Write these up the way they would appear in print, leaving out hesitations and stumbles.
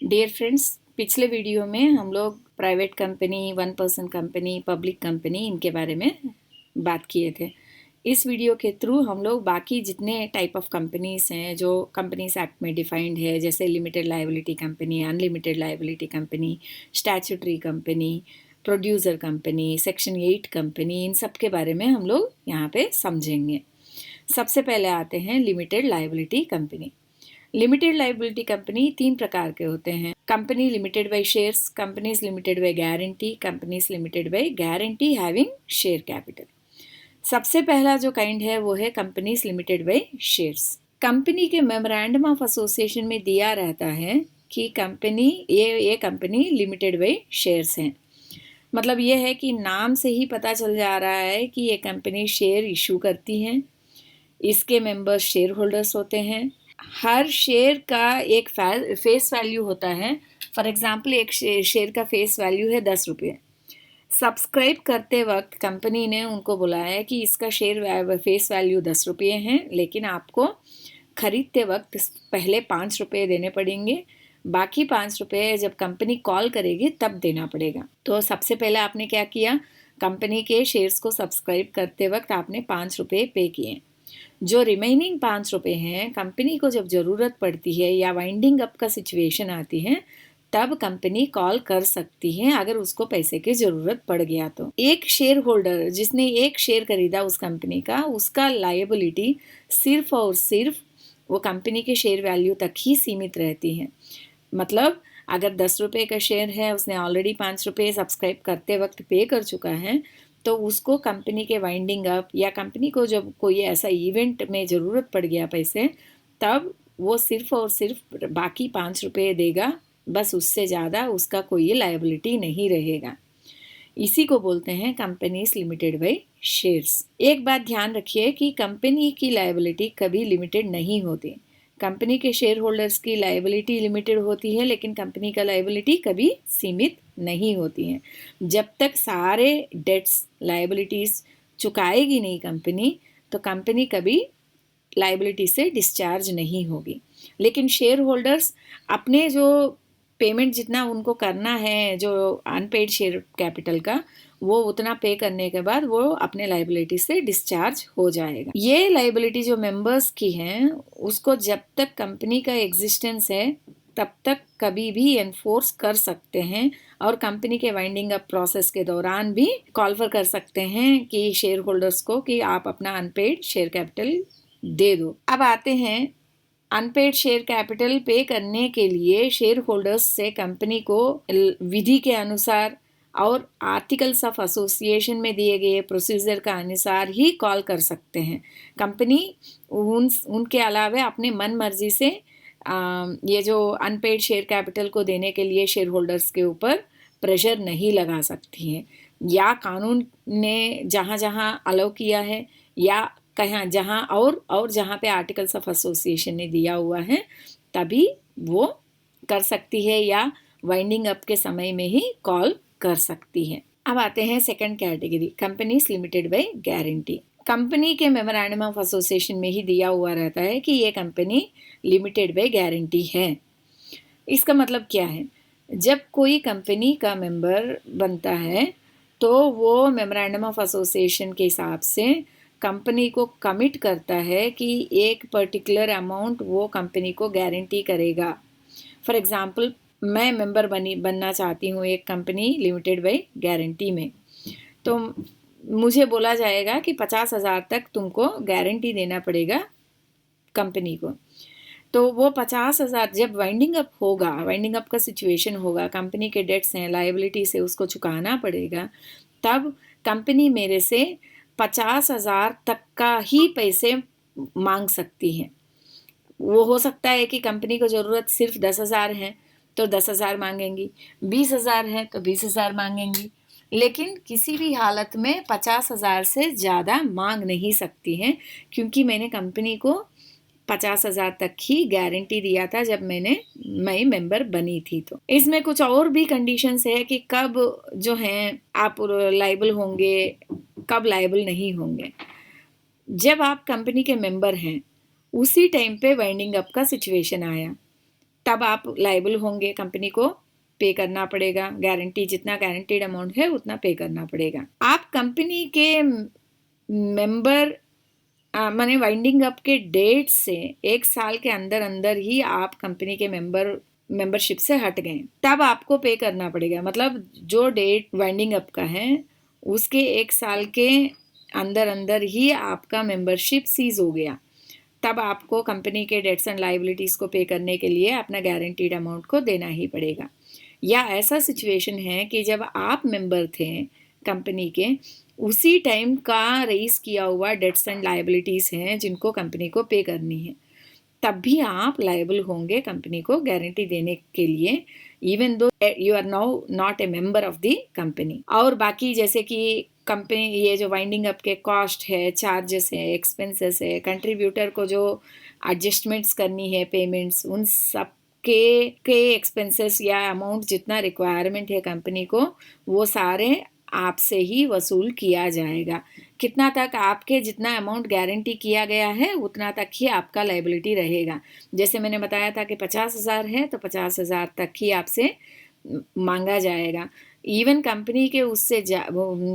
Dear friends, पिछले video में हम लोग private company, one person company, public company इनके बारे में बात किए थे। इस वीडियो के थ्रू हम लोग बाकी जितने टाइप ऑफ कंपनीज हैं जो कंपनीज एक्ट में डिफाइंड है, जैसे limited liability company, unlimited liability company, statutory company, producer company, section 8 company, इन सब के बारे में हम लोग यहाँ पे समझेंगे। सबसे पहले आते हैं limited liability company. Limited liability company 3 प्रकार के होते हैं। Company limited by shares, companies limited by guarantee, companies limited by guarantee having share capital. सबसे पहला जो काइंड है वो है companies limited by shares. Company के मेमोरेंडम ऑफ एसोसिएशन में दिया रहता है कि कंपनी ये कंपनी लिमिटेड बाय शेयर्स हैं। मतलब ये है कि नाम से ही पता चल जा रहा है कि ये कंपनी शेयर इशू करती है, इसके मेंबर्स शेयर होल्डर्स होते हैं। हर शेयर का एक फेस वैल्यू होता है। फॉर एग्जांपल एक शेयर का फेस वैल्यू है 10 रुपये। सब्सक्राइब करते वक्त कंपनी ने उनको बोला है कि इसका शेयर फेस वैल्यू 10 रुपये हैं, लेकिन आपको खरीदते वक्त पहले 5 रुपये देने पड़ेंगे, बाकी 5 रुपये जब कंपनी कॉल करेगी तब देना पड़ेगा। तो सबसे पहले आपने क्या किया, कंपनी के शेयर्स को सब्सक्राइब करते वक्त आपने 5 रुपये पे किए। जो रिमेनिंग 5 रुपये हैं, कंपनी को जब ज़रूरत पड़ती है या वाइंडिंग अप का सिचुएशन आती है तब कंपनी कॉल कर सकती है अगर उसको पैसे की ज़रूरत पड़ गया तो। एक शेयर होल्डर जिसने एक शेयर खरीदा उस कंपनी का, उसका लायबिलिटी सिर्फ और सिर्फ वो कंपनी के शेयर वैल्यू तक ही सीमित रहती है। मतलब अगर 10 रुपये का शेयर है, उसने ऑलरेडी 5 रुपये सब्सक्राइब करते वक्त पे कर चुका है, तो उसको कंपनी के वाइंडिंग अप या कंपनी को जब कोई ऐसा इवेंट में ज़रूरत पड़ गया पैसे, तब वो सिर्फ और सिर्फ बाकी 5 रुपये देगा, बस उससे ज़्यादा उसका कोई लायबिलिटी नहीं रहेगा। इसी को बोलते हैं कंपनीज लिमिटेड बाय शेयर्स। एक बात ध्यान रखिए कि कंपनी की लायबिलिटी कभी लिमिटेड नहीं होती। कंपनी के शेयर होल्डर्स की लायबिलिटी लिमिटेड होती है, लेकिन कंपनी का लायबिलिटी कभी सीमित नहीं होती है। जब तक सारे डेट्स लायबिलिटीज चुकाएगी नहीं कंपनी, तो कंपनी कभी लायबिलिटी से डिस्चार्ज नहीं होगी। लेकिन शेयर होल्डर्स अपने जो पेमेंट जितना उनको करना है, जो अनपेड शेयर कैपिटल का, वो उतना पे करने के बाद वो अपने लायबिलिटी से डिस्चार्ज हो जाएगा। ये लायबिलिटी जो मेंबर्स की हैं, उसको जब तक कंपनी का एग्जिस्टेंस है तब तक कभी भी एनफोर्स कर सकते हैं, और कंपनी के वाइंडिंग अप प्रोसेस के दौरान भी कॉल फॉर कर सकते हैं कि शेयर होल्डर्स को कि आप अपना अनपेड शेयर कैपिटल दे दो। अब आते हैं अनपेड शेयर कैपिटल पे करने के लिए शेयर होल्डर्स से कंपनी को विधि के अनुसार और आर्टिकल्स ऑफ एसोसिएशन में दिए गए प्रोसीजर का अनुसार ही कॉल कर सकते हैं। कंपनी उनके अलावा अपने मन मर्जी से ये जो अनपेड शेयर कैपिटल को देने के लिए शेयर होल्डर्स के ऊपर प्रेशर नहीं लगा सकती है, या कानून ने जहाँ जहाँ अलाउ किया है या कहाँ जहाँ और जहाँ पे आर्टिकल्स ऑफ एसोसिएशन ने दिया हुआ है तभी वो कर सकती है, या वाइंडिंग अप के समय में ही कॉल कर सकती है। अब आते हैं second category, companies limited by guarantee. Company के मेमोरेंडम ऑफ एसोसिएशन में ही दिया हुआ रहता है कि ये कंपनी लिमिटेड बाय गारंटी है। इसका मतलब क्या है, जब कोई कंपनी का मेंबर बनता है तो वो मेमोरेंडम ऑफ एसोसिएशन के हिसाब से कंपनी को कमिट करता है कि एक पर्टिकुलर अमाउंट वो कंपनी को गारंटी करेगा। फॉर एग्जांपल मैं मेंबर बनना चाहती हूँ एक कंपनी लिमिटेड बाय गारंटी में, तो मुझे बोला जाएगा कि 50,000 तक तुमको गारंटी देना पड़ेगा कंपनी को। तो वो 50,000 जब वाइंडिंग अप होगा, वाइंडिंग अप का सिचुएशन होगा, कंपनी के डेट्स हैं, लायबिलिटी से उसको चुकाना पड़ेगा, तब कंपनी मेरे से 50,000 तक का ही पैसे मांग सकती है। वो हो सकता है कि कंपनी को ज़रूरत सिर्फ 10,000 है तो 10,000 मांगेंगी, 20,000 है तो 20,000 मांगेंगी, लेकिन किसी भी हालत में 50,000 से ज़्यादा मांग नहीं सकती हैं, क्योंकि मैंने कंपनी को 50,000 तक ही गारंटी दिया था जब मैं मेंबर बनी थी। तो इसमें कुछ और भी कंडीशंस है कि कब जो हैं आप लायबल होंगे, कब लायबल नहीं होंगे। जब आप कंपनी के मेंबर हैं उसी टाइम पे वाइंडिंग अप का सिचुएशन आया, तब आप लायबल होंगे, कंपनी को पे करना पड़ेगा, गारंटी जितना गारंटीड अमाउंट है उतना पे करना पड़ेगा। आप कंपनी के मेंबर माने वाइंडिंग अप के डेट से 1 साल के अंदर अंदर ही आप कंपनी के मेंबरशिप से हट गए, तब आपको पे करना पड़ेगा। मतलब जो डेट वाइंडिंग अप का है उसके 1 साल के अंदर अंदर ही आपका मेंबरशिप सीज हो गया, तब आपको कंपनी के डेट्स एंड लायबिलिटीज़ को पे करने के लिए अपना गारंटीड अमाउंट को देना ही पड़ेगा। या ऐसा सिचुएशन है कि जब आप मेंबर थे कंपनी के, उसी टाइम का रेज किया हुआ डेट्स एंड लायबिलिटीज़ हैं जिनको कंपनी को पे करनी है, तब भी आप लायबल होंगे कंपनी को गारंटी देने के लिए, even though you are now not a member of the company. और बाकी जैसे कि कंपनी ये जो वाइंडिंग अप के कॉस्ट है, चार्जेस है, एक्सपेंसेस है, कंट्रीब्यूटर को जो एडजस्टमेंट्स करनी है, पेमेंट्स, उन सब के एक्सपेंसेस या अमाउंट जितना रिक्वायरमेंट है कंपनी को, वो सारे आपसे ही वसूल किया जाएगा। कितना तक आपके जितना अमाउंट गारंटी किया गया है उतना तक ही आपका लायबिलिटी रहेगा। जैसे मैंने बताया था कि 50,000 है तो 50,000 तक ही आपसे मांगा जाएगा। इवन कंपनी के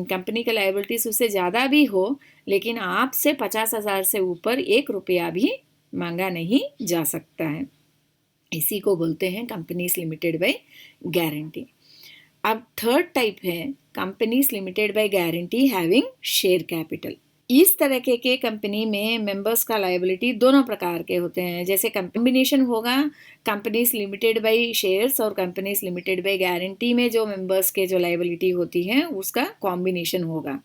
कंपनी के लायबिलिटीज उससे ज़्यादा भी हो, लेकिन आपसे 50,000 से ऊपर 1 रुपया भी मांगा नहीं जा सकता है। इसी को बोलते हैं कंपनीज लिमिटेड बाय गारंटी। अब थर्ड टाइप है companies limited by guarantee having share capital. इस तरह के कंपनी में मेंबर्स का लायबिलिटी दोनों प्रकार के होते हैं। जैसे कॉम्बिनेशन होगा कंपनीज लिमिटेड बाय शेयर्स और कंपनीज लिमिटेड बाय गारंटी में जो मेंबर्स के जो लायबिलिटी होती है उसका कॉम्बिनेशन होगा।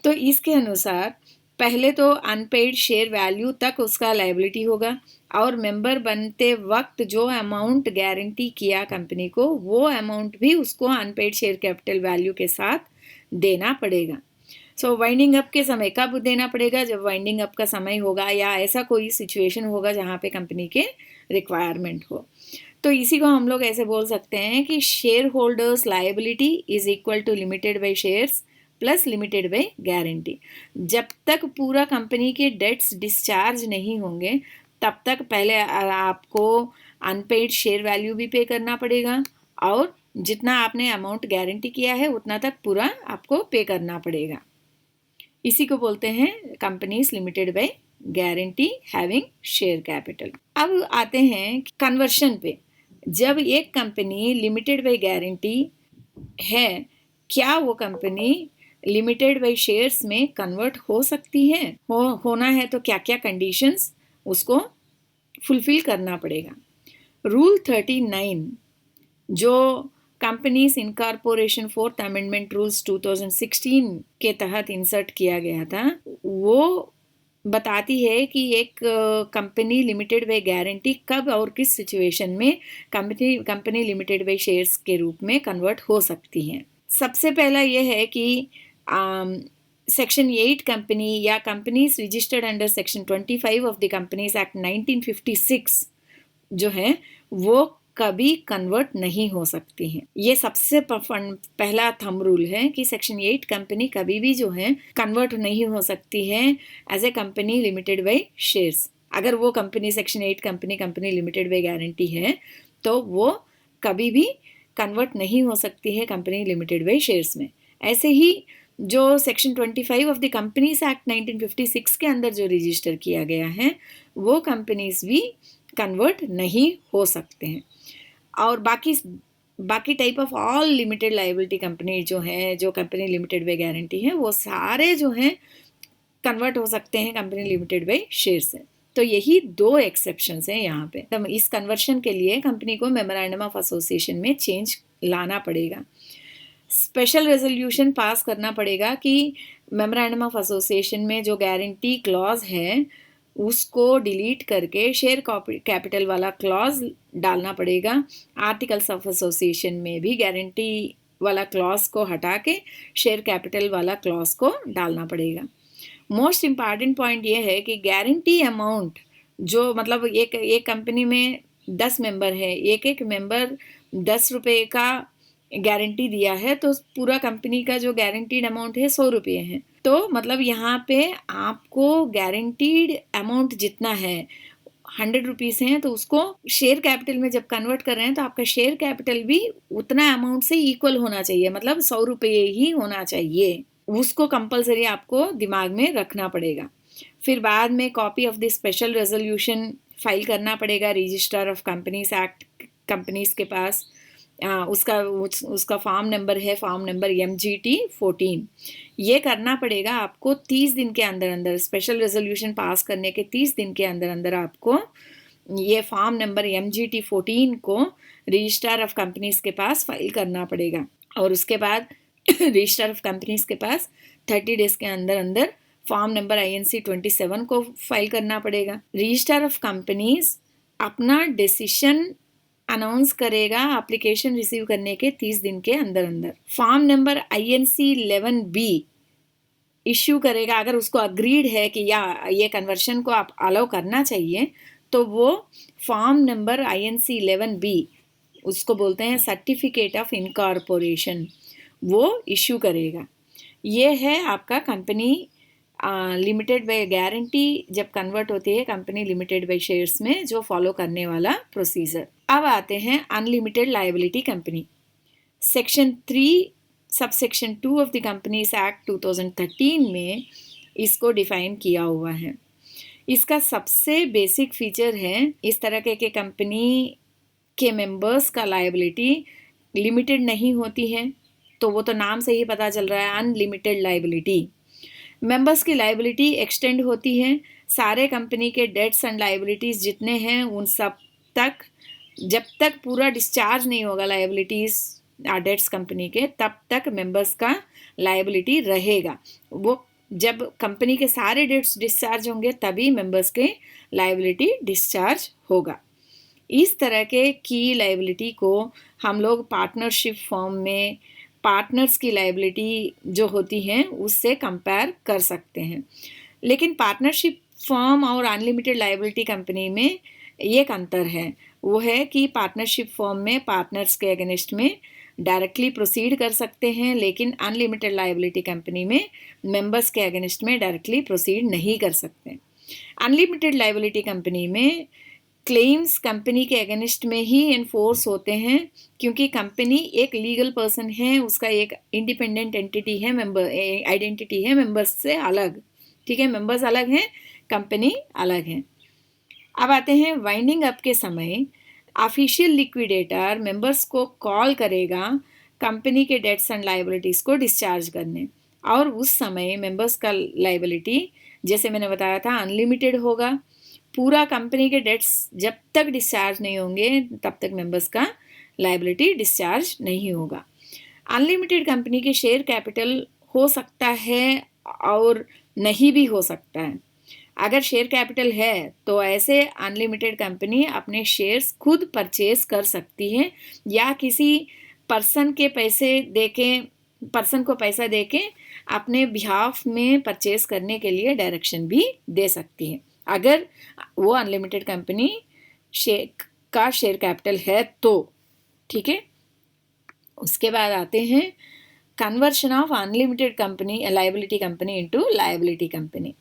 तो इसके अनुसार पहले तो अनपेड शेयर वैल्यू तक उसका लायबिलिटी होगा, और मेंबर बनते वक्त जो अमाउंट गारंटी किया कंपनी को, वो अमाउंट भी उसको अनपेड शेयर कैपिटल वैल्यू के साथ देना पड़ेगा। सो वाइंडिंग अप के समय कब देना पड़ेगा? जब वाइंडिंग अप का समय होगा या ऐसा कोई सिचुएशन होगा जहाँ पे कंपनी के रिक्वायरमेंट हो। तो इसी को हम लोग ऐसे बोल सकते हैं कि share holders liability is equal to limited by shares plus limited by guarantee. जब तक पूरा कंपनी के डेट्स डिस्चार्ज नहीं होंगे तब तक पहले आपको अनपेड शेयर वैल्यू भी पे करना पड़ेगा, और जितना आपने अमाउंट गारंटी किया है उतना तक पूरा आपको पे करना पड़ेगा। इसी को बोलते हैं companies limited by guarantee having share capital. अब आते हैं कन्वर्शन पे। जब एक कंपनी लिमिटेड बाय गारंटी है, क्या वो कंपनी लिमिटेड बाय शेयर्स में कन्वर्ट हो सकती है? होना है तो क्या क्या कंडीशंस उसको फुलफिल करना पड़ेगा। रूल 39 जो companies incorporation 4th amendment rules 2016 के तहत इंसर्ट किया गया था, वो बताती है कि एक कंपनी लिमिटेड बाय गारंटी कब और किस सिचुएशन में कंपनी लिमिटेड बाय शेयर्स के रूप में कन्वर्ट हो सकती है। सबसे पहला यह है कि सेक्शन 8 कंपनी या companies registered under section 25 of the companies act 1956 जो है वो कभी कन्वर्ट नहीं हो सकती हैं। ये सबसे पहला थंब रूल है कि सेक्शन 8 कंपनी कभी भी जो है कन्वर्ट नहीं हो सकती है as a company limited by shares. अगर वो company section 8 company limited by guarantee है तो वो कभी भी कन्वर्ट नहीं हो सकती है कंपनी लिमिटेड बाय शेयर्स में। ऐसे ही जो section 25 of the companies act 1956 के अंदर जो रजिस्टर किया गया है वो कंपनीज भी कन्वर्ट नहीं हो सकते हैं। और बाकी type of all limited liability company जो है, जो कंपनी लिमिटेड बाय गारंटी है, वो सारे जो हैं कन्वर्ट हो सकते हैं कंपनी लिमिटेड बाय शेयर से। तो यही 2 एक्सेप्शंस हैं यहाँ पे। तो इस कन्वर्शन के लिए कंपनी को मेमोरेंडम ऑफ एसोसिएशन में चेंज लाना पड़ेगा, स्पेशल रेजोल्यूशन पास करना पड़ेगा कि मेमोरेंडम ऑफ एसोसिएशन में जो गारंटी क्लॉज है उसको डिलीट करके शेयर कैपिटल वाला क्लॉज डालना पड़ेगा। आर्टिकल्स ऑफ एसोसिएशन में भी गारंटी वाला क्लॉज को हटा के शेयर कैपिटल वाला क्लॉज को डालना पड़ेगा। मोस्ट इम्पॉर्टेंट पॉइंट ये है कि गारंटी अमाउंट जो मतलब एक कंपनी में 10 मेंबर है, एक मेंबर 10 रुपये का गारंटी दिया है तो पूरा कंपनी का जो गारंटीड अमाउंट है 100 रुपये है। तो मतलब यहाँ पे आपको गारंटीड अमाउंट जितना है 100 रुपीज़ हैं तो उसको शेयर कैपिटल में जब कन्वर्ट कर रहे हैं तो आपका शेयर कैपिटल भी उतना अमाउंट से इक्वल होना चाहिए, मतलब 100 रुपये ही होना चाहिए। उसको कंपलसरी आपको दिमाग में रखना पड़ेगा। फिर बाद में copy of the special resolution file करना पड़ेगा register of companies act companies के पास। उसका फॉर्म नंबर है फॉर्म नंबर MGT 14। ये करना पड़ेगा आपको 30 दिन के अंदर अंदर, स्पेशल रेजोल्यूशन पास करने के 30 दिन के अंदर अंदर आपको ये फॉर्म नंबर MGT 14 को रजिस्ट्रार ऑफ कंपनीज के पास फाइल करना पड़ेगा। और उसके बाद रजिस्ट्रार ऑफ कंपनीज के पास 30 डेज के अंदर अंदर फॉर्म नंबर INC 27 को फाइल करना पड़ेगा। रजिस्ट्रार ऑफ कंपनीज अपना डिसीजन अनाउंस करेगा एप्लीकेशन रिसीव करने के 30 दिन के अंदर अंदर। Form number INC 11B issue करेगा, अगर उसको अग्रीड है कि या ये कन्वर्शन को आप अलाउ करना चाहिए तो वो फॉर्म नंबर INC 11B, उसको बोलते हैं सर्टिफिकेट ऑफ इनकॉर्पोरेशन, वो इश्यू करेगा। ये है आपका कंपनी लिमिटेड बाय गारंटी जब कन्वर्ट होती है कंपनी लिमिटेड बाय शेयर्स में जो फॉलो करने वाला प्रोसीजर। अब आते हैं unlimited liability company. Section 3 subsection 2 of the companies act 2013 में इसको डिफाइन किया हुआ है। इसका सबसे बेसिक फीचर है इस तरह के कंपनी के मेंबर्स का लायबिलिटी लिमिटेड नहीं होती है, तो वो तो नाम से ही पता चल रहा है अनलिमिटेड लायबिलिटी। मेंबर्स की लायबिलिटी एक्सटेंड होती है सारे कंपनी के डेट्स एंड लायबिलिटीज़ जितने हैं उन सब तक, जब तक पूरा डिस्चार्ज नहीं होगा लायबिलिटीज़ डेट्स कंपनी के तब तक मेंबर्स का लायबिलिटी रहेगा। वो जब कंपनी के सारे डेट्स डिस्चार्ज होंगे तभी मेंबर्स के लायबिलिटी डिस्चार्ज होगा। इस तरह के की लायबिलिटी को हम लोग पार्टनरशिप फॉर्म में पार्टनर्स की लायबिलिटी जो होती है उससे कंपेयर कर सकते हैं। लेकिन पार्टनरशिप फॉर्म और अनलिमिटेड लायबिलिटी कंपनी में एक अंतर है, वो है कि पार्टनरशिप फॉर्म में पार्टनर्स के अगेंस्ट में डायरेक्टली प्रोसीड कर सकते हैं, लेकिन अनलिमिटेड लायबिलिटी कंपनी में मेंबर्स के अगेंस्ट में डायरेक्टली प्रोसीड नहीं कर सकते। अनलिमिटेड लायबिलिटी कंपनी में क्लेम्स कंपनी के अगेंस्ट में ही इन्फोर्स होते हैं, क्योंकि कंपनी एक लीगल पर्सन है, उसका एक इंडिपेंडेंट एंटिटी है, मेंबर आइडेंटिटी है मेंबर्स से अलग। ठीक है, मेंबर्स अलग हैं, कंपनी अलग है। अब आते हैं वाइंडिंग अप के समय ऑफिशियल लिक्विडेटर मेंबर्स को कॉल करेगा कंपनी के डेट्स एंड लायबिलिटीज़ को डिस्चार्ज करने, और उस समय मेंबर्स का लायबिलिटी जैसे मैंने बताया था अनलिमिटेड होगा। पूरा कंपनी के डेट्स जब तक डिस्चार्ज नहीं होंगे तब तक मेंबर्स का लायबिलिटी डिस्चार्ज नहीं होगा। अनलिमिटेड कंपनी के शेयर कैपिटल हो सकता है और नहीं भी हो सकता है। अगर शेयर कैपिटल है तो ऐसे अनलिमिटेड कंपनी अपने शेयर्स खुद परचेज कर सकती है या किसी पर्सन को पैसा देके अपने बिहाफ में परचेज करने के लिए डायरेक्शन भी दे सकती है, अगर वो अनलिमिटेड कंपनी का शेयर कैपिटल है तो। ठीक है, उसके बाद आते हैं conversion of unlimited company liability company into liability company.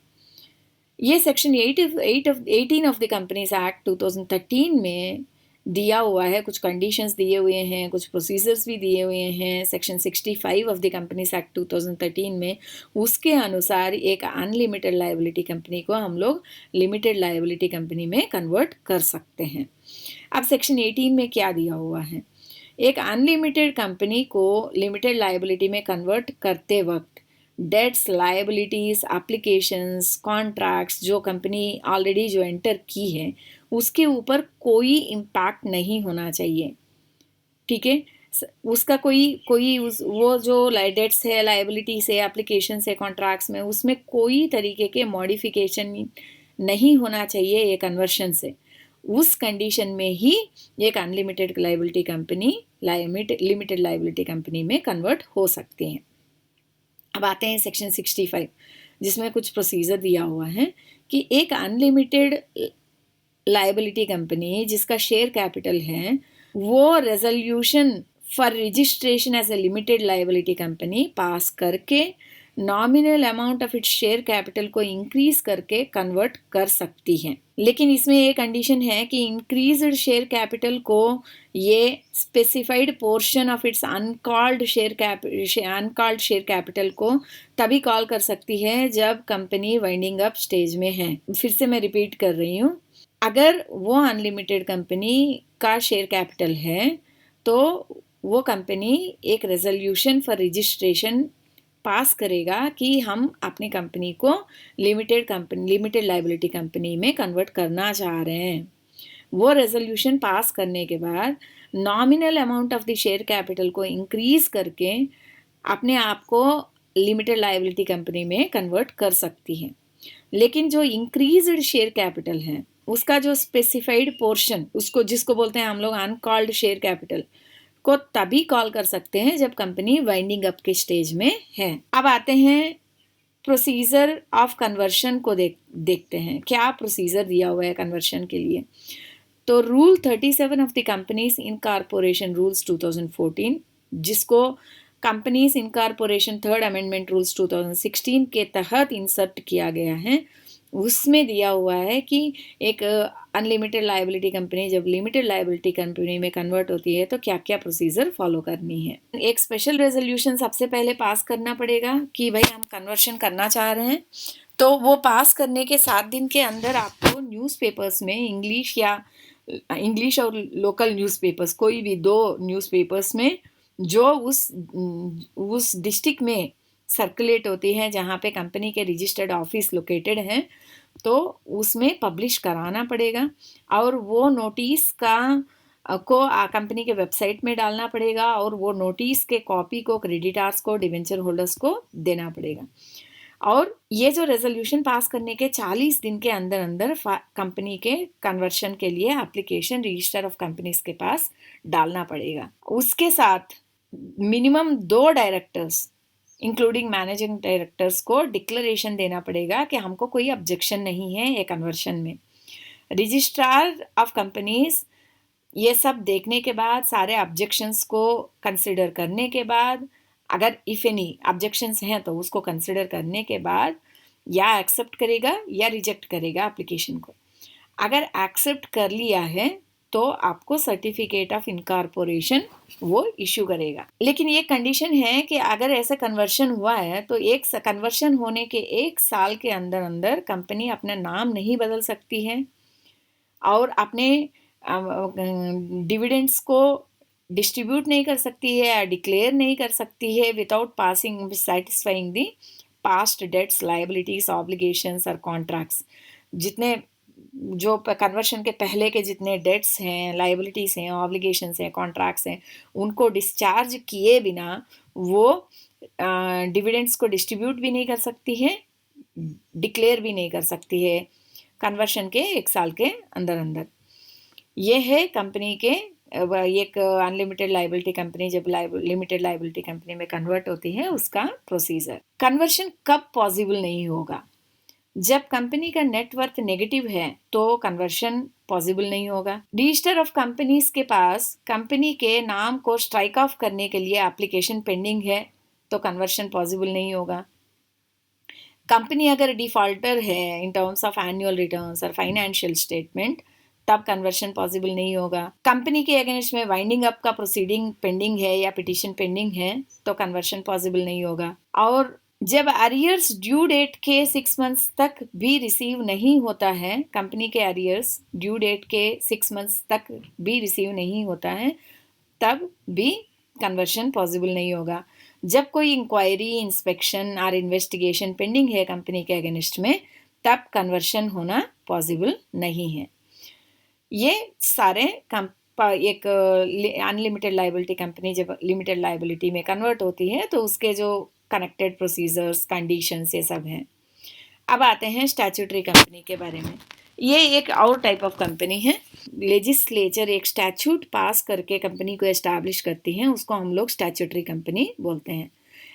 ये section 18 of the companies act 2013 में दिया हुआ है, कुछ कंडीशंस दिए हुए हैं, कुछ प्रोसीजर्स भी दिए हुए हैं। Section 65 of the companies act 2013 में उसके अनुसार एक अनलिमिटेड लायबिलिटी कंपनी को हम लोग लिमिटेड लायबिलिटी कंपनी में कन्वर्ट कर सकते हैं। अब सेक्शन 18 में क्या दिया हुआ है, एक अनलिमिटेड कंपनी को लिमिटेड लायबिलिटी में कन्वर्ट करते वक्त डेट्स, लायबिलिटीज़, एप्लीकेशंस, कॉन्ट्रैक्ट्स जो कंपनी ऑलरेडी जो एंटर की है उसके ऊपर कोई इम्पैक्ट नहीं होना चाहिए। ठीक है, उसका वो जो डेट्स है, लायबिलिटीज है, एप्लीकेशन है, कॉन्ट्रैक्ट्स में उसमें कोई तरीके के मॉडिफिकेशन नहीं होना चाहिए ये कन्वर्शन से। उस कंडीशन में ही एक unlimited liability company limited liability company में कन्वर्ट हो सकती है। अब आते हैं सेक्शन 65 जिसमें कुछ प्रोसीजर दिया हुआ है कि एक अनलिमिटेड लायबिलिटी कंपनी जिसका शेयर कैपिटल है वो resolution for registration as a limited liability company pass करके nominal amount of its share capital को इंक्रीज करके कन्वर्ट कर सकती है। लेकिन इसमें एक कंडीशन है कि इंक्रीज्ड शेयर कैपिटल को ये specified portion of its uncalled share capital को तभी कॉल कर सकती है जब कंपनी वाइंडिंग अप स्टेज में है। फिर से मैं रिपीट कर रही हूँ, अगर वो अनलिमिटेड कंपनी का शेयर कैपिटल है तो वो कंपनी एक रेजोल्यूशन फॉर रजिस्ट्रेशन पास करेगा कि हम अपनी कंपनी को लिमिटेड लायबिलिटी कंपनी में कन्वर्ट करना चाह रहे हैं। वो रेजोल्यूशन पास करने के बाद nominal amount of the share capital को इंक्रीज करके अपने आप को लिमिटेड लायबिलिटी कंपनी में कन्वर्ट कर सकती है। लेकिन जो इंक्रीज्ड शेयर कैपिटल है उसका जो स्पेसिफाइड पोर्शन, उसको जिसको बोलते हैं हम लोग अनकॉल्ड शेयर कैपिटल, को तभी कॉल कर सकते हैं जब कंपनी वाइंडिंग अप के स्टेज में है। अब आते हैं प्रोसीजर ऑफ कन्वर्शन को देखते हैं। क्या प्रोसीजर दिया हुआ है कन्वर्शन के लिए? तो rule 37 of the companies incorporation rules 2014, जिसको companies incorporation third amendment rules 2016 के तहत इंसर्ट किया गया है, उसमें दिया हुआ है कि एक अनलिमिटेड लायबिलिटी कंपनी जब लिमिटेड लायबिलिटी कंपनी में कन्वर्ट होती है तो क्या क्या प्रोसीजर फॉलो करनी है। एक स्पेशल रेजोल्यूशन सबसे पहले पास करना पड़ेगा कि भाई हम कन्वर्शन करना चाह रहे हैं। तो वो पास करने के 7 दिन के अंदर आपको न्यूज़पेपर्स में इंग्लिश और लोकल न्यूज़पेपर्स, कोई भी 2 न्यूज़पेपर्स में जो उस डिस्ट्रिक्ट में सर्कुलेट होती है जहाँ पे कंपनी के रजिस्टर्ड ऑफिस लोकेटेड हैं, तो उसमें पब्लिश कराना पड़ेगा और वो नोटिस को कंपनी के वेबसाइट में डालना पड़ेगा और वो नोटिस के कॉपी को क्रेडिटर्स को, डिवेंचर होल्डर्स को देना पड़ेगा। और ये जो रेजोल्यूशन पास करने के 40 दिन के अंदर अंदर कंपनी के कन्वर्शन के लिए एप्लीकेशन रजिस्टर ऑफ कंपनीज के पास डालना पड़ेगा। उसके साथ minimum 2 directors including managing directors को डिक्लेरेशन देना पड़ेगा कि हमको कोई ऑब्जेक्शन नहीं है ये कन्वर्शन में। रजिस्ट्रार ऑफ कंपनीज ये सब देखने के बाद, सारे ऑब्जेक्शंस को कंसिडर करने के बाद, अगर इफ एनी ऑब्जेक्शंस हैं तो उसको कंसिडर करने के बाद या एक्सेप्ट करेगा या रिजेक्ट करेगा एप्लीकेशन को। अगर एक्सेप्ट कर लिया है तो आपको सर्टिफिकेट ऑफ इनकॉर्पोरेशन वो इशू करेगा। लेकिन ये कंडीशन है कि अगर ऐसा कन्वर्शन हुआ है तो एक कन्वर्शन होने के 1 साल के अंदर अंदर कंपनी अपना नाम नहीं बदल सकती है और अपने डिविडेंड्स को डिस्ट्रीब्यूट नहीं कर सकती है या डिक्लेयर नहीं कर सकती है without satisfying the past debts, liabilities, obligations और कॉन्ट्रैक्ट्स। जितने जो कन्वर्शन के पहले के जितने डेट्स हैं, लायबिलिटीज़ हैं, ऑब्लिगेशंस हैं, कॉन्ट्रैक्ट्स हैं, उनको डिस्चार्ज किए बिना वो डिविडेंड्स को डिस्ट्रीब्यूट भी नहीं कर सकती है, डिक्लेयर भी नहीं कर सकती है कन्वर्शन के 1 साल के अंदर अंदर। ये है कंपनी के एक अनलिमिटेड लायबिलिटी कंपनी जब लिमिटेड लायबिलिटी कंपनी में कन्वर्ट होती है उसका प्रोसीजर। कन्वर्शन कब पॉसिबल नहीं होगा? जब कंपनी का नेटवर्थ नेगेटिव है तो कन्वर्शन पॉसिबल नहीं होगा। रजिस्टर ऑफ कंपनीज के पास कंपनी के नाम को स्ट्राइक ऑफ करने के लिए एप्लीकेशन पेंडिंग है तो कन्वर्शन पॉसिबल नहीं होगा। कंपनी अगर डिफॉल्टर है in terms of annual returns और फाइनेंशियल स्टेटमेंट, तब कन्वर्शन पॉसिबल नहीं होगा। कंपनी के अगेंस्ट में वाइंडिंग अप का प्रोसीडिंग पेंडिंग है या पिटीशन पेंडिंग है तो कन्वर्शन पॉसिबल नहीं होगा। और जब अरियर्स ड्यू डेट के 6 मंथ्स तक भी रिसीव नहीं होता है, कंपनी के अरियर्स ड्यू डेट के 6 मंथ्स तक भी रिसीव नहीं होता है, तब भी कन्वर्शन पॉसिबल नहीं होगा। जब कोई इंक्वायरी, इंस्पेक्शन और इन्वेस्टिगेशन पेंडिंग है कंपनी के अगेंस्ट में, तब कन्वर्शन होना पॉसिबल नहीं है। ये सारे एक अनलिमिटेड लायबिलिटी कंपनी जब लिमिटेड लायबिलिटी में कन्वर्ट होती है तो उसके जो कनेक्टेड प्रोसीजर्स, कंडीशंस, ये सब हैं। अब आते हैं स्टैट्यूटरी कंपनी के बारे में। ये एक और टाइप ऑफ कंपनी है। लेजिस्लेचर एक स्टैट्यूट पास करके कंपनी को एस्टैब्लिश करती है, उसको हम लोग स्टैट्यूटरी कंपनी बोलते हैं।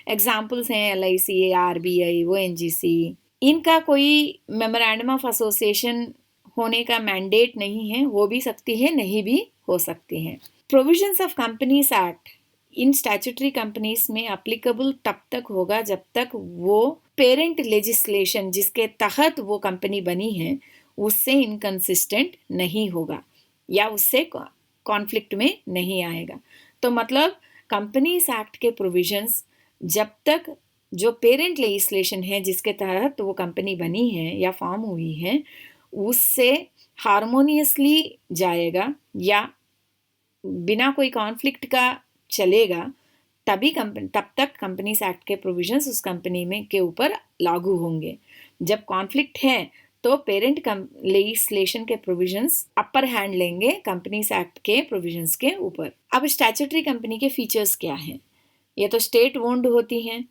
एग्जाम्पल्स हैं LIC, RBI, ONGC। इनका कोई मेमोरेंडम ऑफ एसोसिएशन होने का मैंडेट नहीं है, हो भी सकती है, नहीं भी हो सकती है। Provisions of companies act in statutory companies में एप्लीकेबल तब तक होगा जब तक वो पेरेंट लेजिस्लेशन जिसके तहत वो कंपनी बनी है उससे इनकंसिस्टेंट नहीं होगा या उससे कॉन्फ्लिक्ट में नहीं आएगा। तो मतलब कंपनीज एक्ट के प्रोविजंस जब तक जो पेरेंट लेजिस्लेशन है जिसके तहत वो कंपनी बनी है या फॉर्म हुई है उससे हार्मोनियसली जाएगा या बिना कोई कॉन्फ्लिक्ट का चलेगा, तब तक कंपनीज एक्ट के प्रोविजंस उस कंपनी में के ऊपर लागू होंगे। जब कॉन्फ्लिक्ट है तो पेरेंट लेजिस्लेशन के प्रोविजंस अपर हैंड लेंगे कंपनीज एक्ट के प्रोविजंस के ऊपर। अब स्टैट्यूटरी कंपनी के फीचर्स क्या हैं? ये तो स्टेट ओन्ड होती हैं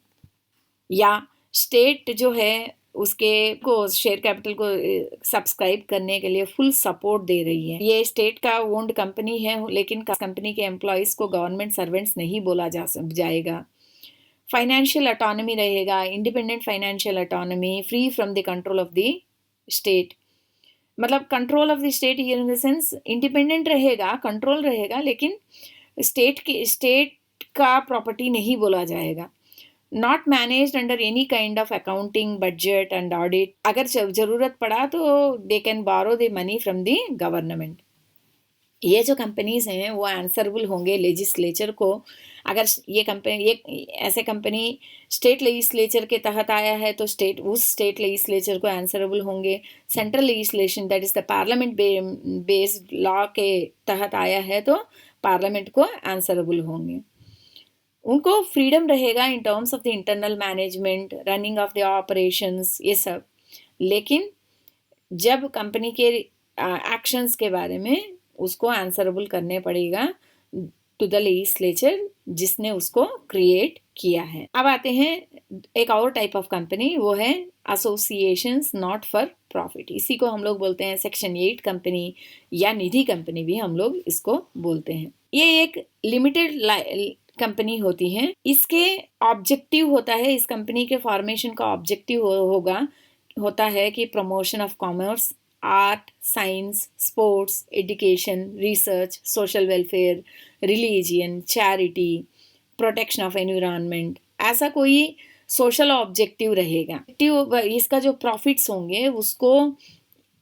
या स्टेट जो है उसके को शेयर कैपिटल को सब्सक्राइब करने के लिए फुल सपोर्ट दे रही है। ये स्टेट का ओन्ड कंपनी है लेकिन कंपनी के एम्प्लॉयज को गवर्नमेंट सर्वेंट्स नहीं बोला जाएगा। फाइनेंशियल ऑटोनॉमी रहेगा, independent financial autonomy, free from the control of the state. मतलब control of the state here in the sense independent रहेगा, कंट्रोल रहेगा, लेकिन स्टेट का प्रॉपर्टी नहीं बोला जाएगा। Not managed under any kind of accounting, budget and audit. अगर जरूरत पड़ा तो they can borrow the money from the government. ये जो कंपनीज हैं वो आंसरेबल होंगे लेजिस्लेचर को। अगर ये ऐसे कंपनी स्टेट लेजिस्लेचर के तहत आया है तो उस स्टेट लेजिस्लेचर को आंसरेबल होंगे। Central legislation that is the parliament based law के तहत आया है तो पार्लियामेंट को आंसरेबल होंगे। उनको फ्रीडम रहेगा in terms of the internal management, running of the operations, ये सब। लेकिन जब कंपनी के एक्शंस के बारे में उसको आंसरेबल करने पड़ेगा टू द लेजिस्लेचर जिसने उसको क्रिएट किया है। अब आते हैं एक और टाइप ऑफ कंपनी, वो है एसोसिएशंस नॉट फॉर प्रॉफिट। इसी को हम लोग बोलते हैं सेक्शन 8 कंपनी या निधि कंपनी भी हम लोग इसको बोलते हैं। ये एक लिमिटेड कंपनी होती है। इसके ऑब्जेक्टिव होता है, इस कंपनी के फॉर्मेशन का ऑब्जेक्टिव होता है कि promotion of commerce, art, science, sports, education, research, social welfare, religion, charity, protection of environment, ऐसा कोई सोशल ऑब्जेक्टिव रहेगा। इसका जो प्रॉफिट्स होंगे उसको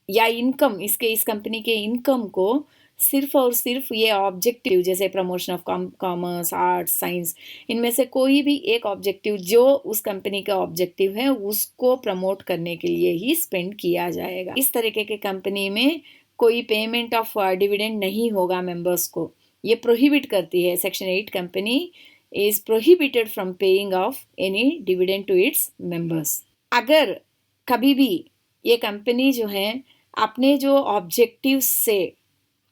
या इनकम, इस कंपनी के इनकम को सिर्फ और सिर्फ ये ऑब्जेक्टिव जैसे promotion of commerce, arts, science, इनमें से कोई भी एक ऑब्जेक्टिव जो उस कंपनी का ऑब्जेक्टिव है उसको प्रमोट करने के लिए ही स्पेंड किया जाएगा। इस तरीके के कंपनी में कोई पेमेंट ऑफ डिविडेंड नहीं होगा मेंबर्स को, ये प्रोहिबिट करती है। Section 8 company is prohibited from paying off any dividend to its members. अगर कभी भी ये कंपनी जो है अपने जो ऑब्जेक्टिव से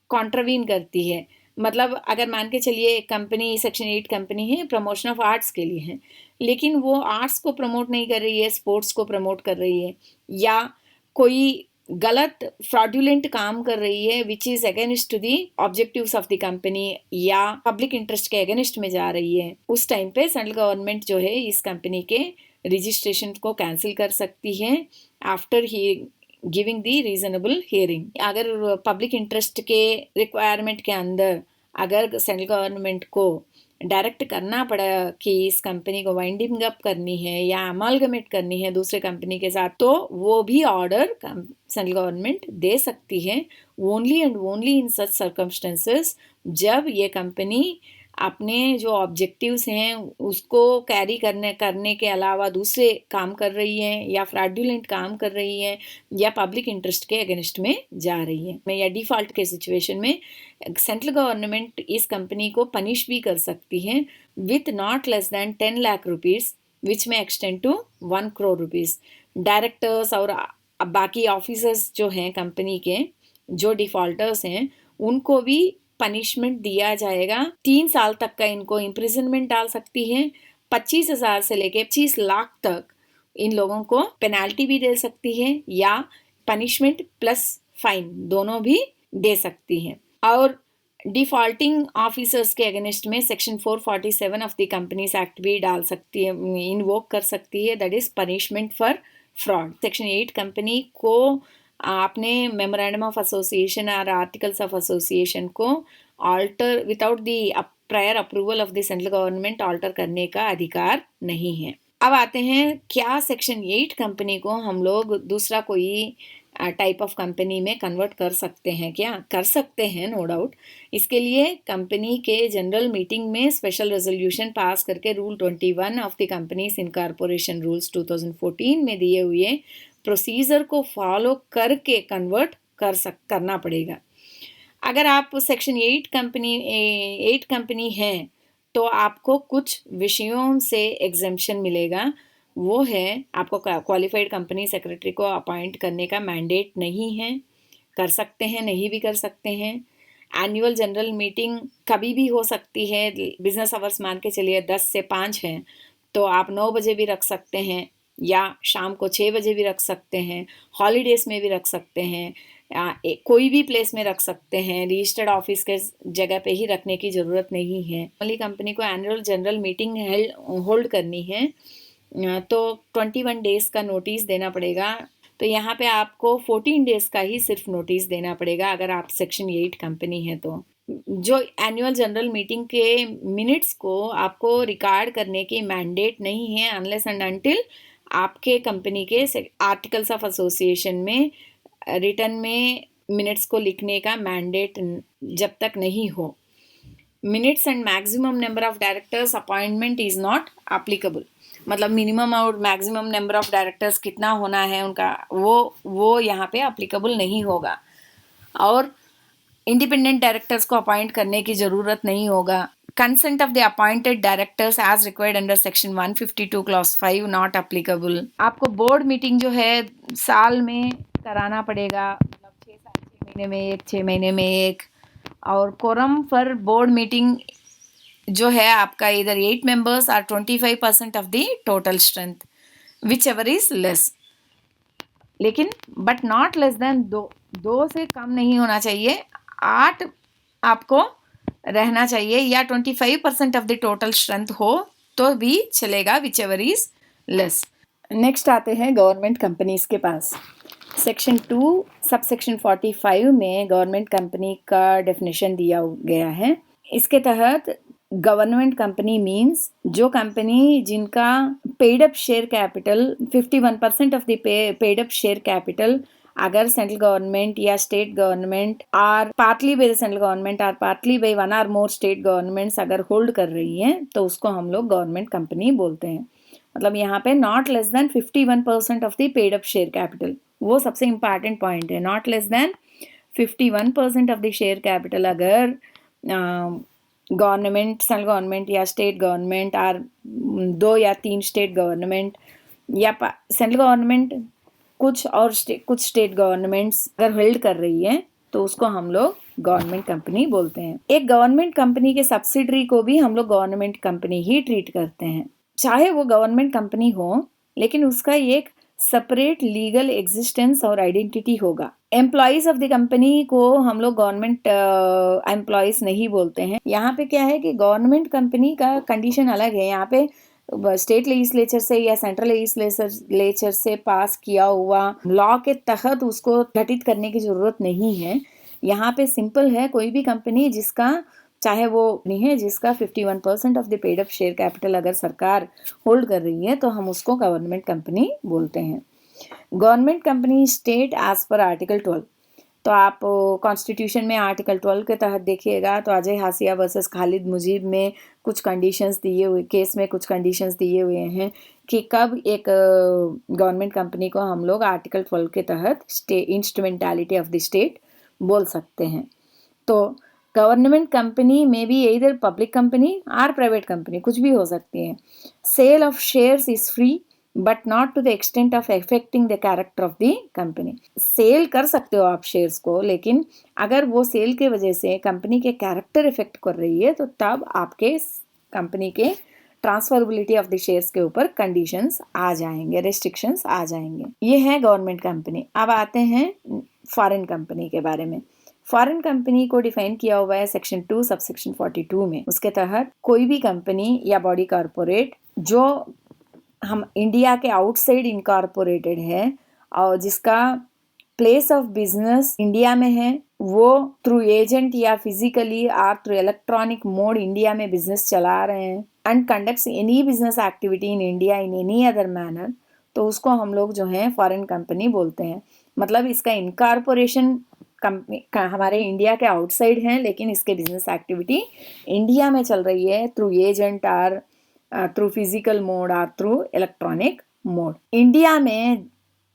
कॉन्ट्रावीन करती है, मतलब अगर मान के चलिए एक कंपनी सेक्शन 8 कंपनी है, प्रमोशन ऑफ आर्ट्स के लिए है, लेकिन वो आर्ट्स को प्रमोट नहीं कर रही है, स्पोर्ट्स को प्रमोट कर रही है, या कोई गलत फ्रॉडुलेंट काम कर रही है which is against to the objectives of the company या पब्लिक इंटरेस्ट के अगेंस्ट में जा रही है, उस टाइम पे सेंट्रल गवर्नमेंट जो है इस कंपनी के रजिस्ट्रेशन को कैंसिल कर सकती है after he giving the reasonable hearing. अगर पब्लिक इंटरेस्ट के रिक्वायरमेंट के अंदर अगर सेंट्रल गवर्नमेंट को डायरेक्ट करना पड़ा कि इस कंपनी को वाइंडिंग अप करनी है या अमालगमेट करनी है दूसरे कंपनी के साथ, तो वो भी ऑर्डर सेंट्रल गवर्नमेंट दे सकती है only and only in such circumstances जब ये कंपनी अपने जो ऑब्जेक्टिव्स हैं उसको कैरी करने के अलावा दूसरे काम कर रही है या फ्रॉडुलेंट काम कर रही है या पब्लिक इंटरेस्ट के अगेंस्ट में जा रही है। या डिफॉल्ट के सिचुएशन में सेंट्रल गवर्नमेंट इस कंपनी को पनिश भी कर सकती है with not less than 10 lakh rupees which may extend to 1 crore rupees. Directors और बाकी ऑफिसर्स जो हैं कंपनी के जो डिफॉल्टर्स हैं उनको भी पनिशमेंट दिया जाएगा। 3 साल तक का इनको इम्प्रिजनमेंट डाल सकती है, 25,000 से लेके 25 लाख तक इन लोगों को पेनाल्टी भी दे सकती है या पनिशमेंट प्लस फाइन दोनों भी दे सकती है। और डिफॉल्टिंग ऑफिसर्स के अगेंस्ट में section 447 of the companies act भी डाल सकती है, इन्वोक कर सकती है, that is punishment for fraud. Section 8 company को आपने मेमोरेंडम ऑफ एसोसिएशन और आर्टिकल्स ऑफ एसोसिएशन को alter without the prior approval of the central government alter करने का अधिकार नहीं है। अब आते हैं, क्या सेक्शन 8 कंपनी को हम लोग दूसरा कोई टाइप ऑफ कंपनी में कन्वर्ट कर सकते हैं? क्या कर सकते हैं, नो डाउट। इसके लिए कंपनी के जनरल मीटिंग में स्पेशल रेजोल्यूशन पास करके rule 21 of the companies incorporation rules 2014 में दिए हुए प्रोसीजर को फॉलो करके कन्वर्ट करना पड़ेगा। अगर आप सेक्शन 8 कंपनी है तो आपको कुछ विषयों से एग्जेम्पशन मिलेगा। वो है, आपको क्वालिफाइड कंपनी सेक्रेटरी को अपॉइंट करने का मैंडेट नहीं है, कर सकते हैं, नहीं भी कर सकते हैं। एनुअल जनरल मीटिंग कभी भी हो सकती है, बिजनेस आवर्स मान के चलिए 10 से 5 है तो आप 9 बजे भी रख सकते हैं या शाम को 6 बजे भी रख सकते हैं, हॉलीडेज में भी रख सकते हैं, कोई भी प्लेस में रख सकते हैं, रजिस्टर्ड ऑफिस के जगह पे ही रखने की ज़रूरत नहीं है। ओनली कंपनी को एनुअल जनरल मीटिंग होल्ड करनी है तो 21 डेज़ का नोटिस देना पड़ेगा। तो यहाँ पे आपको 14 डेज़ का ही सिर्फ नोटिस देना पड़ेगा अगर आप सेक्शन 8 कंपनी है तो। जो एनुअल जनरल मीटिंग के मिनट्स को आपको रिकॉर्ड करने की मैंडेट नहीं है अनलेस एंड अनटिल आपके कंपनी के आर्टिकल्स ऑफ एसोसिएशन में रिटर्न में मिनट्स को लिखने का मैंडेट जब तक नहीं हो। Minutes and maximum number of directors appointment is not applicable. मतलब मिनिमम और मैक्सिमम नंबर ऑफ डायरेक्टर्स कितना होना है उनका, वो यहाँ पे एप्लीकेबल नहीं होगा। और इंडिपेंडेंट डायरेक्टर्स को अपॉइंट करने की ज़रूरत नहीं होगा। Consent of the appointed directors as required under section 152 clause 5 not applicable. आपको बोर्ड मीटिंग जो है साल में कराना पड़ेगा, मतलब 6 महीने में एक, 6 महीने में एक। और कोरम फॉर बोर्ड मीटिंग जो है आपका इधर 8 मेंबर्स और 25% of the total strength which ever is less, लेकिन बट नॉट लेस देन 2 से कम नहीं होना चाहिए, 8 आपको रहना चाहिए, या 25% ऑफ द टोटल स्ट्रेंथ हो तो भी चलेगा, which ever is less. Next आते हैं गवर्नमेंट कंपनीज के पास। सेक्शन 2 सब सेक्शन 45 में गवर्नमेंट कंपनी का डेफिनेशन दिया गया है। इसके तहत गवर्नमेंट कंपनी मीन्स जो कंपनी जिनका paid up share capital 51% of the paid up share capital अगर सेंट्रल गवर्नमेंट या स्टेट गवर्नमेंट और partly by the central government और पार्टली बाय वन और मोर स्टेट गवर्नमेंट्स अगर होल्ड कर रही हैं तो उसको हम लोग गवर्नमेंट कंपनी बोलते हैं। मतलब यहाँ पे not less than 51% of the paid up share capital, वो सबसे इंपॉर्टेंट पॉइंट है। Not less than 51% of the share capital अगर गवर्नमेंट, सेंट्रल गवर्नमेंट या स्टेट गवर्नमेंट और 2 या 3 स्टेट गवर्नमेंट या सेंट्रल गवर्नमेंट कुछ और कुछ स्टेट गवर्नमेंट्स अगर होल्ड कर रही है तो उसको हम लोग गवर्नमेंट कंपनी बोलते हैं। एक गवर्नमेंट कंपनी के सब्सिडरी को भी हम लोग गवर्नमेंट कंपनी ही ट्रीट करते हैं, चाहे वो गवर्नमेंट कंपनी हो लेकिन उसका एक सेपरेट लीगल एग्जिस्टेंस और आइडेंटिटी होगा। एम्प्लॉइज ऑफ द कंपनी को हम लोग गवर्नमेंट एम्प्लॉइज नहीं बोलते हैं। यहाँ पे क्या है कि गवर्नमेंट कंपनी का कंडीशन अलग है। यहाँ पे स्टेट लेजिस्लेचर से या सेंट्रल लेजिस्लेचर से पास किया हुआ लॉ के तहत उसको घटित करने की जरूरत नहीं है। यहाँ पे सिंपल है, कोई भी कंपनी जिसका चाहे वो नहीं है जिसका 51% of the paid up share capital अगर सरकार होल्ड कर रही है तो हम उसको गवर्नमेंट कंपनी बोलते हैं। Government company state as per article 12, तो आप कॉन्स्टिट्यूशन में आर्टिकल 12 के तहत देखिएगा तो अजय हासिया वर्सेस खालिद मुजीब में कुछ कंडीशंस दिए हुए, केस में कुछ कंडीशंस दिए हुए हैं कि कब एक गवर्नमेंट कंपनी को हम लोग आर्टिकल 12 के तहत इंस्ट्रूमेंटालिटी ऑफ द स्टेट बोल सकते हैं। तो गवर्नमेंट कंपनी में भी इधर पब्लिक कंपनी और प्राइवेट कंपनी कुछ भी हो सकती है। Sale of shares is free but not to the extent of affecting the character of the company. Sale कर सकते हो आप शेयर्स को, लेकिन अगर वो सेल के वजह से कंपनी के कैरेक्टर इफेक्ट कर रही है तो तब आपके कंपनी के ट्रांसफरेबिलिटी ऑफ द शेयर्स के ऊपर कंडीशंस आ जाएंगे, रेस्ट्रिक्शंस आ जाएंगे। ये है गवर्नमेंट कंपनी। अब आते हैं फॉरेन कंपनी के बारे में। फॉरेन कंपनी को डिफाइन किया हुआ है सेक्शन 2 सब सेक्शन 42 में। उसके तहत कोई भी कंपनी या बॉडी कॉरपोरेट जो हम इंडिया के आउटसाइड इनकॉर्पोरेटेड है और जिसका प्लेस ऑफ बिजनेस इंडिया में है, वो थ्रू एजेंट या फिजिकली और थ्रू इलेक्ट्रॉनिक मोड इंडिया में बिजनेस चला रहे हैं and conducts any business activity in India in any other manner, तो उसको हम लोग जो है फॉरेन कंपनी बोलते हैं। मतलब इसका इनकॉर्पोरेशन कंपनी हमारे इंडिया के आउटसाइड है, लेकिन इसके बिजनेस एक्टिविटी इंडिया में चल रही है थ्रू एजेंट और थ्रू फिजिकल मोड और थ्रू इलेक्ट्रॉनिक मोड। इंडिया में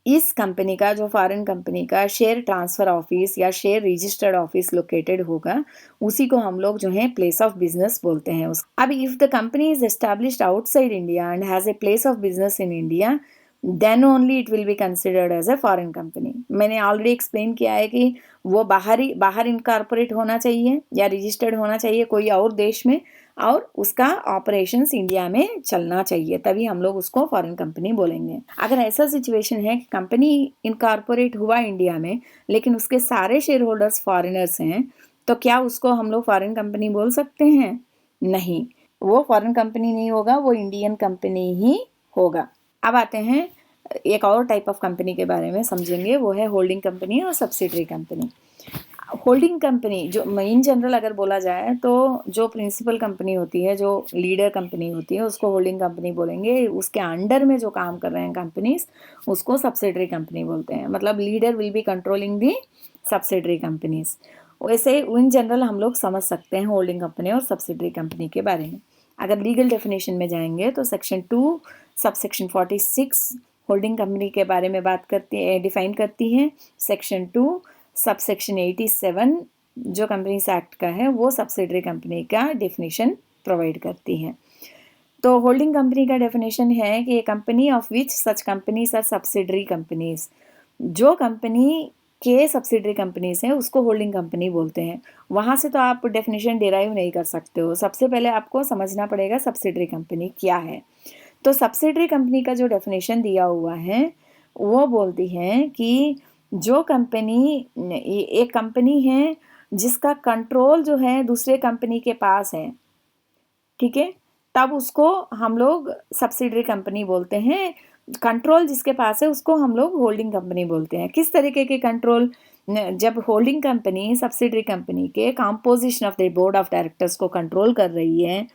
इस कंपनी का, जो फॉरेन कंपनी का शेयर ट्रांसफर ऑफिस या शेयर रजिस्टर्ड ऑफिस लोकेटेड होगा, उसी को हम लोग जो है प्लेस ऑफ बिजनेस बोलते हैं। अब if the company is established outside India and has a place of business in India, then only it will be considered as a foreign company. मैंने ऑलरेडी एक्सप्लेन किया है कि वो बाहर इनकॉर्पोरेट होना चाहिए या रजिस्टर्ड होना चाहिए कोई और देश में, और उसका ऑपरेशंस इंडिया में चलना चाहिए, तभी हम लोग उसको फॉरेन कंपनी बोलेंगे। अगर ऐसा सिचुएशन है कि कंपनी इनकॉर्पोरेट हुआ इंडिया में लेकिन उसके सारे शेयर होल्डर्स फॉरेनर्स हैं, तो क्या उसको हम लोग फॉरेन कंपनी बोल सकते हैं? नहीं, वो फॉरेन कंपनी नहीं होगा, वो इंडियन कंपनी ही होगा। अब आते हैं एक और टाइप ऑफ कंपनी के बारे में समझेंगे, वो है होल्डिंग कंपनी और सब्सिडरी कंपनी। होल्डिंग कंपनी जो इन जनरल अगर बोला जाए तो जो प्रिंसिपल कंपनी होती है, जो लीडर कंपनी होती है, उसको होल्डिंग कंपनी बोलेंगे। उसके अंडर में जो काम कर रहे हैं कंपनीज, उसको सब्सिडरी कंपनी बोलते हैं। मतलब leader will be controlling the subsidiary companies. वैसे इन जनरल हम लोग समझ सकते हैं होल्डिंग कंपनी और सब्सिडरी कंपनी के बारे में। अगर लीगल डेफिनेशन में जाएंगे तो सेक्शन 2 सबसेक्शन 46 होल्डिंग कंपनी के बारे में बात करती है, डिफाइन करती है। सेक्शन 2 सबसेक्शन 87 जो कंपनीज एक्ट का है, वो सब्सिडरी कंपनी का डेफिनेशन प्रोवाइड करती है। तो होल्डिंग कंपनी का डेफिनेशन है कि company of which such companies are subsidiary companies. जो कंपनी के सब्सिडरी कंपनीज हैं उसको होल्डिंग कंपनी बोलते हैं। वहाँ से तो आप डेफिनेशन डिराइव नहीं कर सकते हो, सबसे पहले आपको समझना पड़ेगा सब्सिडरी कंपनी क्या है। तो सब्सिडरी कंपनी का जो डेफिनेशन दिया हुआ है वो बोलती है कि जो कंपनी, एक कंपनी है जिसका कंट्रोल जो है दूसरे कंपनी के पास है, ठीक है, तब उसको हम लोग सब्सिडरी कंपनी बोलते हैं। कंट्रोल जिसके पास है उसको हम लोग होल्डिंग कंपनी बोलते हैं। किस तरीके के कंट्रोल? जब होल्डिंग कंपनी सब्सिडरी कंपनी के composition of the board of directors को कंट्रोल कर रही है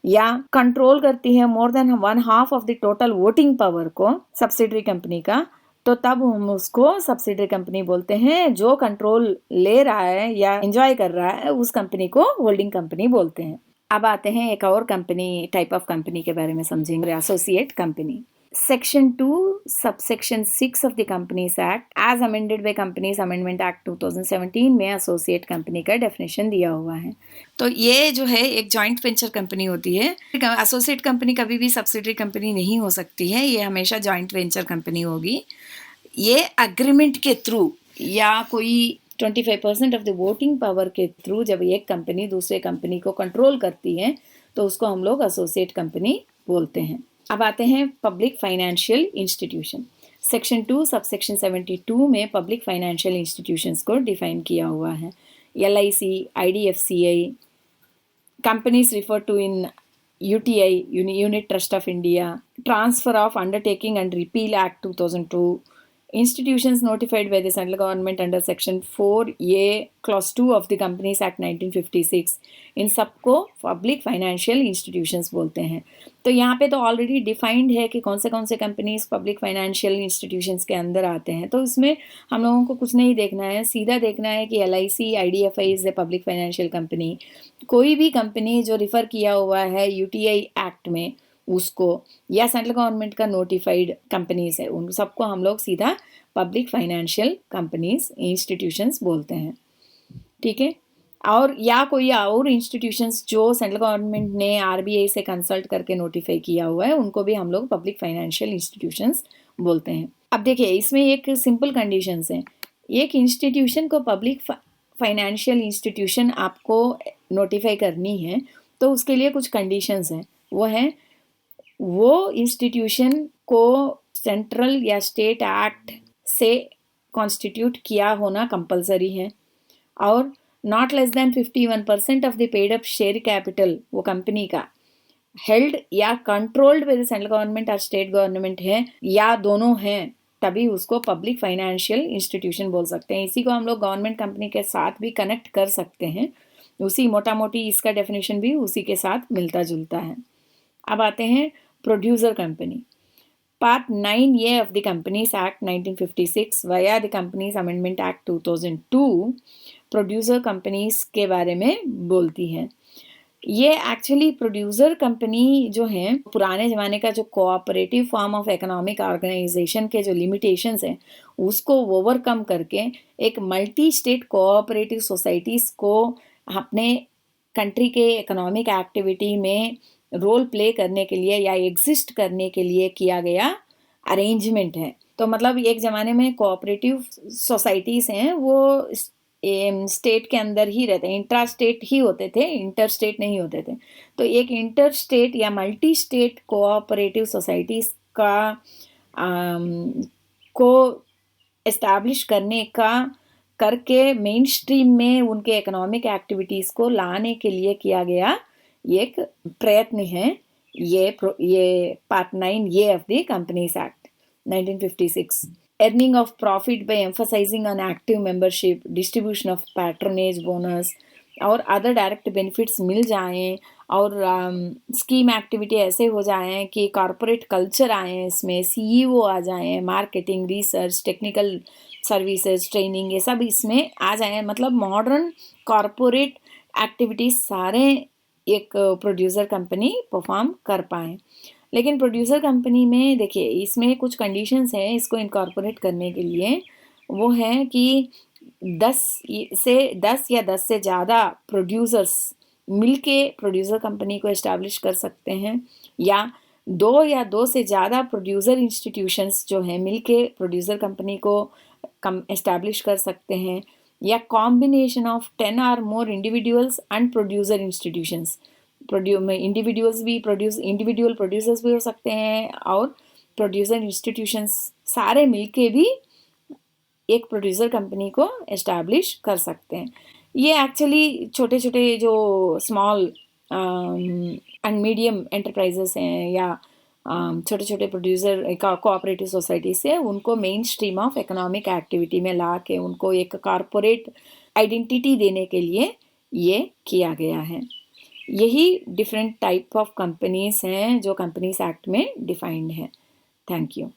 या कंट्रोल करती है more than 1/2 of the total voting power को सब्सिडरी कंपनी का, तो तब हम उसको सब्सिडरी कंपनी बोलते हैं। जो कंट्रोल ले रहा है या एंजॉय कर रहा है उस कंपनी को होल्डिंग कंपनी बोलते हैं। अब आते हैं एक और कंपनी, टाइप ऑफ कंपनी के बारे में समझेंगे, associate company. Section 2 subsection 6 of the companies act as amended by companies amendment act 2017 में एसोसिएट कंपनी का डेफिनेशन दिया हुआ है। तो ये जो है एक जॉइंट वेंचर कंपनी होती है। एसोसिएट कंपनी कभी भी सब्सिडरी कंपनी नहीं हो सकती है, ये हमेशा जॉइंट वेंचर कंपनी होगी। ये अग्रीमेंट के थ्रू या कोई 25% ऑफ द वोटिंग पावर के थ्रू जब एक कंपनी दूसरे कंपनी को कंट्रोल करती है तो उसको हम लोग एसोसिएट कंपनी बोलते हैं। अब आते हैं public financial institution. Section 2 subsection 72 में पब्लिक फाइनेंशियल इंस्टीट्यूशंस को डिफाइन किया हुआ है। LIC, IDFCI, companies referred to in UTI, Unit Trust of India, Transfer of Undertaking and Repeal Act 2002, institutions notified by the central government under section 4A clause 2 of the Companies Act 1956, इन सबको public financial institutions बोलते हैं। तो यहाँ पे तो already defined है कि कौन से कंपनीज पब्लिक फाइनेंशियल इंस्टीट्यूशंस के अंदर आते हैं, तो इसमें हम लोगों को कुछ नहीं देखना है, सीधा देखना है कि LIC, IDFI is a public financial company. कोई भी कंपनी जो रिफर किया हुआ है UTI एक्ट में उसको, या सेंट्रल गवर्नमेंट का नोटिफाइड कंपनीज है, उन सबको हम लोग सीधा पब्लिक फाइनेंशियल कंपनीज इंस्टीट्यूशंस बोलते हैं, ठीक है। और या कोई और इंस्टीट्यूशंस जो सेंट्रल गवर्नमेंट ने RBI से कंसल्ट करके नोटिफाई किया हुआ है, उनको भी हम लोग पब्लिक फाइनेंशियल इंस्टीट्यूशंस बोलते हैं। अब देखिए इसमें एक सिंपल कंडीशंस हैं। एक इंस्टीट्यूशन को पब्लिक फाइनेंशियल इंस्टीट्यूशन आपको नोटिफाई करनी है तो उसके लिए कुछ कंडीशंस हैं। वो इंस्टीट्यूशन को सेंट्रल या स्टेट एक्ट से कॉन्स्टिट्यूट किया होना कंपलसरी है, और not less than 51% of the paid up share capital वो कंपनी का हेल्ड या controlled by the central government और स्टेट गवर्नमेंट है, या दोनों हैं, तभी उसको पब्लिक फाइनेंशियल इंस्टीट्यूशन बोल सकते हैं। इसी को हम लोग गवर्नमेंट कंपनी के साथ भी कनेक्ट कर सकते हैं। उसी मोटा मोटी इसका डेफिनेशन भी उसी के साथ मिलता जुलता है। अब आते हैं producer company. Part 9A of the Companies Act 1956 via the Companies Amendment Act 2002 producer companies के बारे में बोलती है। ये एक्चुअली प्रोड्यूसर कंपनी जो है पुराने ज़माने का जो cooperative form of economic organization के जो लिमिटेशंस हैं उसको ओवरकम करके एक मल्टी स्टेट कोऑपरेटिव सोसाइटीज़ को अपने कंट्री के इकोनॉमिक एक्टिविटी में रोल प्ले करने के लिए या एग्जिस्ट करने के लिए किया गया अरेंजमेंट है। तो मतलब एक ज़माने में कोऑपरेटिव सोसाइटीज़ हैं वो स्टेट के अंदर ही रहते हैं, इंट्रा स्टेट ही होते थे, इंटर स्टेट नहीं होते थे। तो एक इंटर स्टेट या मल्टी स्टेट कोऑपरेटिव सोसाइटीज़ का को एस्टैब्लिश करके मेन स्ट्रीम में उनके इकोनॉमिक एक्टिविटीज़ को लाने के लिए किया गया एक प्रयत्न है। ये part 9A of the companies act 1956। earning of profit by emphasizing on active membership, distribution of patronage bonus और अदर डायरेक्ट बेनिफिट्स मिल जाएं और स्कीम एक्टिविटी ऐसे हो जाएं कि कॉरपोरेट कल्चर आए, इसमें CEO आ जाएं, marketing, research, technical services, training, ये सब इसमें आ जाएं। मतलब मॉडर्न कॉरपोरेट एक्टिविटीज़ सारे एक प्रोड्यूसर कंपनी परफॉर्म कर पाएँ। लेकिन प्रोड्यूसर कंपनी में देखिए इसमें कुछ कंडीशंस हैं इसको इनकॉर्पोरेट करने के लिए। वो है कि 10 या 10 से ज़्यादा प्रोड्यूसर्स मिलके प्रोड्यूसर कंपनी को इस्टेब्लिश कर सकते हैं, या 2 या 2 से ज़्यादा प्रोड्यूसर इंस्टीट्यूशंस जो हैं मिलके प्रोड्यूसर कंपनी को इस्टेब्लिश कर सकते हैं, या कॉम्बिनेशन ऑफ 10 और more individuals and producer institutions. Individual producers भी हो सकते हैं और प्रोड्यूसर इंस्टीट्यूशंस सारे मिलके भी एक प्रोड्यूसर कंपनी को एस्टैब्लिश कर सकते हैं। ये एक्चुअली छोटे छोटे जो स्मॉल एंड मीडियम एंटरप्राइजेस हैं या छोटे छोटे प्रोड्यूसर कोऑपरेटिव सोसाइटी से उनको main stream of economic activity में ला के उनको एक कॉरपोरेट आइडेंटिटी देने के लिए ये किया गया है। यही डिफरेंट टाइप ऑफ कंपनीज हैं जो कंपनीज एक्ट में डिफाइंड है। Thank you.